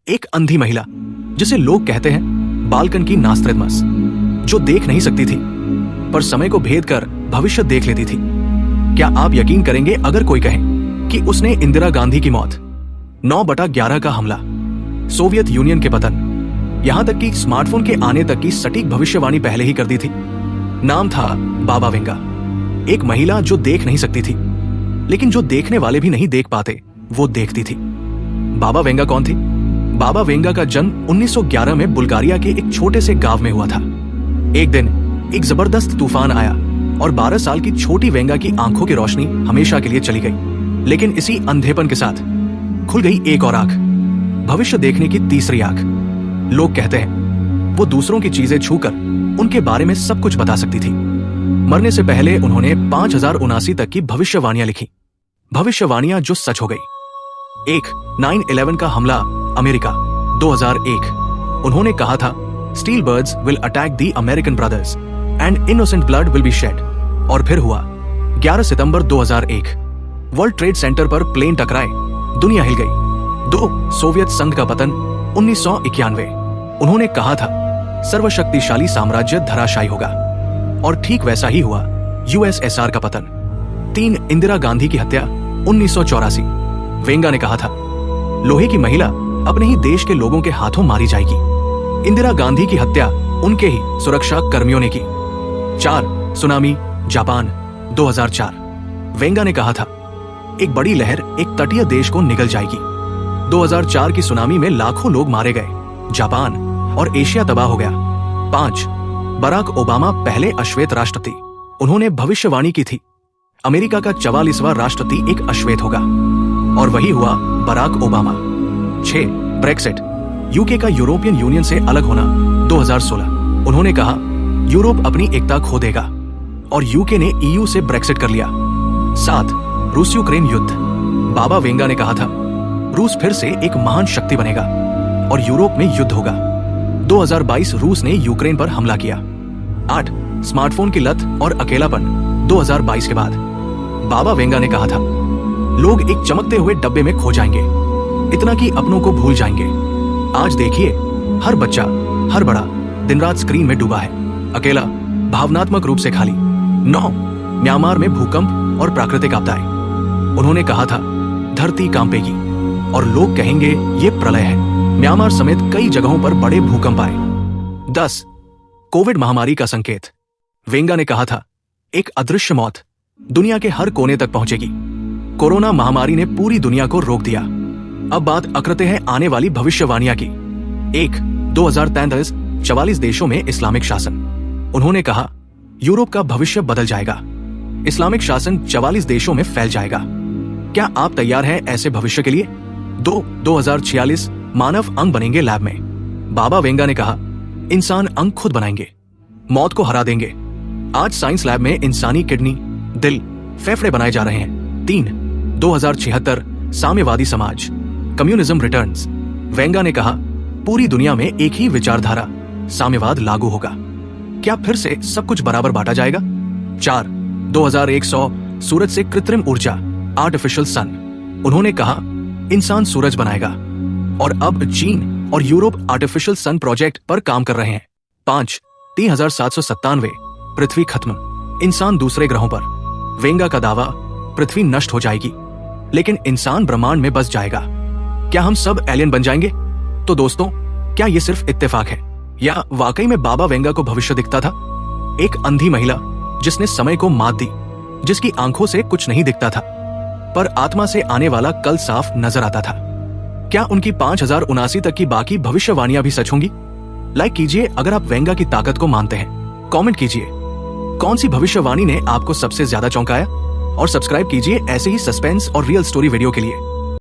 एक अंधी महिला जिसे लोग कहते हैं बालकन की नास्त्रदमस, जो देख नहीं सकती थी पर समय को भेद कर भविष्य देख लेती थी। क्या आप यकीन करेंगे अगर कोई कहे कि उसने इंदिरा गांधी की मौत, 9/11 का हमला, सोवियत यूनियन के पतन, यहां तक कि स्मार्टफोन के आने तक की सटीक भविष्यवाणी पहले ही कर दी थी? नाम था बाबा वेंगा। एक महिला जो देख नहीं सकती थी, लेकिन जो देखने वाले भी नहीं देख पाते वो देखती थी। बाबा वेंगा कौन थी? बाबा वेंगा का जन्म 1911 में बुल्गारिया के एक छोटे से गांव में हुआ था। एक दिन एक जबरदस्त तूफान आया और 12 साल की छोटी वेंगा की आंखों की रोशनी हमेशा के लिए चली गई। लेकिन इसी अंधेपन के साथ खुल गई एक और आंख, भविष्य देखने की तीसरी आंख। लोग कहते हैं वो दूसरों की चीजें छूकर उनके बारे में सब कुछ बता सकती थी। मरने से पहले उन्होंने 5079 तक की भविष्यवाणियां लिखी, भविष्यवाणियां जो सच हो गई। एक 9/11 का हमला, अमेरिका, 2001। उन्होंने कहा था steel birds will attack the American brothers and innocent blood will be shed. और फिर हुआ 11 सितंबर 2001। वर्ल्ड ट्रेड सेंटर पर प्लेन टकराए, दुनिया हिल गई। 2 सोवियत संघ का पतन, 1991। उन्होंने कहा था सर्वशक्तिशाली साम्राज्य धराशायी होगा, और ठीक वैसा ही हुआ, यूएसएसआर का पतन। 3 इंदिरा गांधी की हत्या, 1984। वेंगा ने कहा था लोहे की महिला अपने ही देश के लोगों के हाथों मारी जाएगी। इंदिरा गांधी की हत्या उनके ही सुरक्षा कर्मियों ने की। 4 सुनामी, जापान, 2004। वेंगा ने कहा था एक बड़ी लहर एक तटीय देश को निगल जाएगी। 2004 की सुनामी में लाखों लोग मारे गए, जापान और एशिया तबाह हो गया। 5 बराक ओबामा पहले अश्वेत राष्ट्रपति, उन्होंने भविष्यवाणी की थी अमेरिका का 44वां राष्ट्रपति एक अश्वेत होगा, और वही हुआ बराक ओबामा। 6 ब्रेक्सिट, यूके का यूरोपियन यूनियन से अलग होना, 2016। उन्होंने कहा यूरोप अपनी एकता खो देगा, और यूके ने ईयू से ब्रेक्सिट कर लिया। 7 रूस यूक्रेन युद्ध, बाबा वेंगा ने कहा था रूस फिर से एक महान शक्ति बनेगा और यूरोप में युद्ध होगा। 2022 रूस ने यूक्रेन पर हमला किया। 8 स्मार्टफोन की लत और अकेलापन, 2022 के बाद बाबा वेंगा ने कहा था लोग एक चमकते हुए डब्बे में खो जाएंगे, इतना कि अपनों को भूल जाएंगे। आज देखिए हर बच्चा, हर बड़ा दिन रात स्क्रीन में डूबा है, अकेला, भावनात्मक रूप से खाली। 9 म्यांमार में भूकंप और प्राकृतिक आपदाएं, उन्होंने कहा था धरती कांपेगी और लोग कहेंगे ये प्रलय है। म्यांमार समेत कई जगहों पर बड़े भूकंप आए। 10 कोविड महामारी का संकेत, वेंगा ने कहा था एक अदृश्य मौत दुनिया के हर कोने तक पहुंचेगी। कोरोना महामारी ने पूरी दुनिया को रोक दिया। अब बात अक्रते हैं आने वाली भविष्यवाणियां की। 1 2033 44 देशों में इस्लामिक शासन, उन्होंने कहा यूरोप का भविष्य बदल जाएगा, इस्लामिक शासन 44 देशों में फैल जाएगा। क्या आप तैयार हैं ऐसे भविष्य के लिए? 2 2046 मानव अंग बनेंगे लैब में, बाबा वेंगा ने कहा इंसान अंग खुद बनाएंगे, मौत को हरा देंगे। आज साइंस लैब में इंसानी किडनी, दिल, फेफड़े बनाए जा रहे हैं। 3 2076 साम्यवादी समाज, कम्युनिज्म रिटर्न्स, वेंगा ने कहा पूरी दुनिया में एक ही विचारधारा, साम्यवाद लागू होगा। क्या फिर से सब कुछ बराबर बांटा जाएगा? 4 2100 सूरज से कृत्रिम ऊर्जा, आर्टिफिशियल सन, उन्होंने कहा इंसान सूरज बनाएगा, और अब चीन और यूरोप आर्टिफिशियल सन प्रोजेक्ट पर काम कर रहे हैं। 5 3797 पृथ्वी खत्म, इंसान दूसरे ग्रहों पर, वेंगा का दावा पृथ्वी नष्ट हो जाएगी लेकिन इंसान ब्रह्मांड में बस जाएगा। क्या हम सब एलियन बन जाएंगे? तो दोस्तों, क्या ये सिर्फ इत्तेफाक है या वाकई में बाबा वेंगा को भविष्य दिखता था? एक अंधी महिला जिसने समय को मात दी, जिसकी आंखों से कुछ नहीं दिखता था पर आत्मा से आने वाला कल साफ नजर आता था। क्या उनकी 5079 तक की बाकी भविष्यवाणियां भी सच होंगी? लाइक कीजिए अगर आप वेंगा की ताकत को मानते हैं, कमेंट कीजिए कौन सी भविष्यवाणी ने आपको सबसे ज्यादा चौंकाया, और सब्सक्राइब कीजिए ऐसे ही सस्पेंस और रियल स्टोरी वीडियो के लिए।